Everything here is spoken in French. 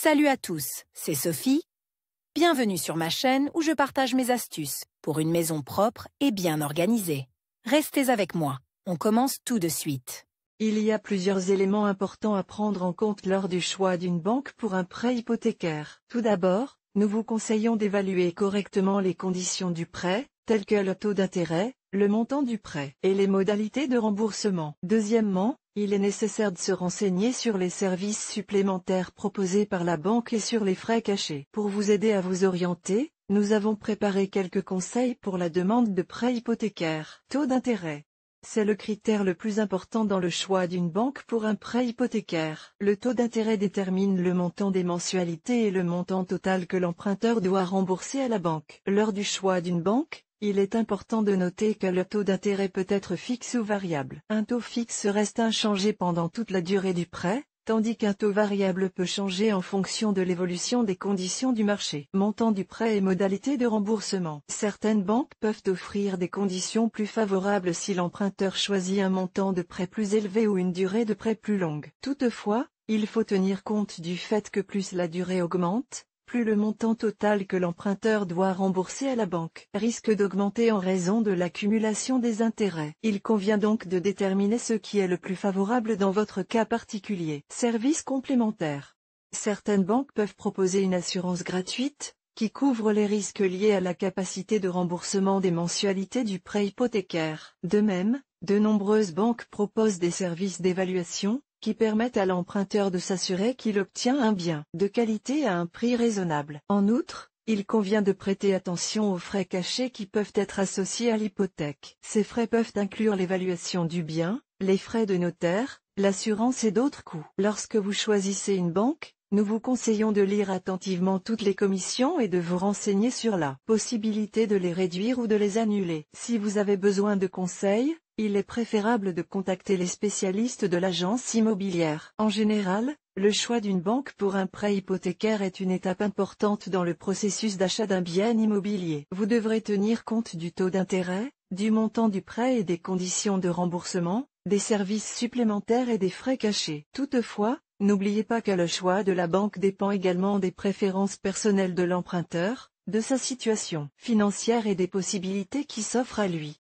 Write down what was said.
Salut à tous, c'est Sophie. Bienvenue sur ma chaîne où je partage mes astuces pour une maison propre et bien organisée. Restez avec moi, on commence tout de suite. Il y a plusieurs éléments importants à prendre en compte lors du choix d'une banque pour un prêt hypothécaire. Tout d'abord, nous vous conseillons d'évaluer correctement les conditions du prêt, telles que le taux d'intérêt, le montant du prêt et les modalités de remboursement. Deuxièmement, il est nécessaire de se renseigner sur les services supplémentaires proposés par la banque et sur les frais cachés. Pour vous aider à vous orienter, nous avons préparé quelques conseils pour la demande de prêt hypothécaire. Taux d'intérêt. C'est le critère le plus important dans le choix d'une banque pour un prêt hypothécaire. Le taux d'intérêt détermine le montant des mensualités et le montant total que l'emprunteur doit rembourser à la banque. Lors du choix d'une banque, il est important de noter que le taux d'intérêt peut être fixe ou variable. Un taux fixe reste inchangé pendant toute la durée du prêt, tandis qu'un taux variable peut changer en fonction de l'évolution des conditions du marché. Montant du prêt et modalités de remboursement. Certaines banques peuvent offrir des conditions plus favorables si l'emprunteur choisit un montant de prêt plus élevé ou une durée de prêt plus longue. Toutefois, il faut tenir compte du fait que plus la durée augmente, plus le montant total que l'emprunteur doit rembourser à la banque risque d'augmenter en raison de l'accumulation des intérêts. Il convient donc de déterminer ce qui est le plus favorable dans votre cas particulier. Services complémentaires. Certaines banques peuvent proposer une assurance gratuite, qui couvre les risques liés à la capacité de remboursement des mensualités du prêt hypothécaire. De même, de nombreuses banques proposent des services d'évaluation, qui permettent à l'emprunteur de s'assurer qu'il obtient un bien de qualité à un prix raisonnable. En outre, il convient de prêter attention aux frais cachés qui peuvent être associés à l'hypothèque. Ces frais peuvent inclure l'évaluation du bien, les frais de notaire, l'assurance et d'autres coûts. Lorsque vous choisissez une banque, nous vous conseillons de lire attentivement toutes les commissions et de vous renseigner sur la possibilité de les réduire ou de les annuler. Si vous avez besoin de conseils, il est préférable de contacter les spécialistes de l'agence immobilière. En général, le choix d'une banque pour un prêt hypothécaire est une étape importante dans le processus d'achat d'un bien immobilier. Vous devrez tenir compte du taux d'intérêt, du montant du prêt et des conditions de remboursement, des services supplémentaires et des frais cachés. Toutefois, n'oubliez pas que le choix de la banque dépend également des préférences personnelles de l'emprunteur, de sa situation financière et des possibilités qui s'offrent à lui.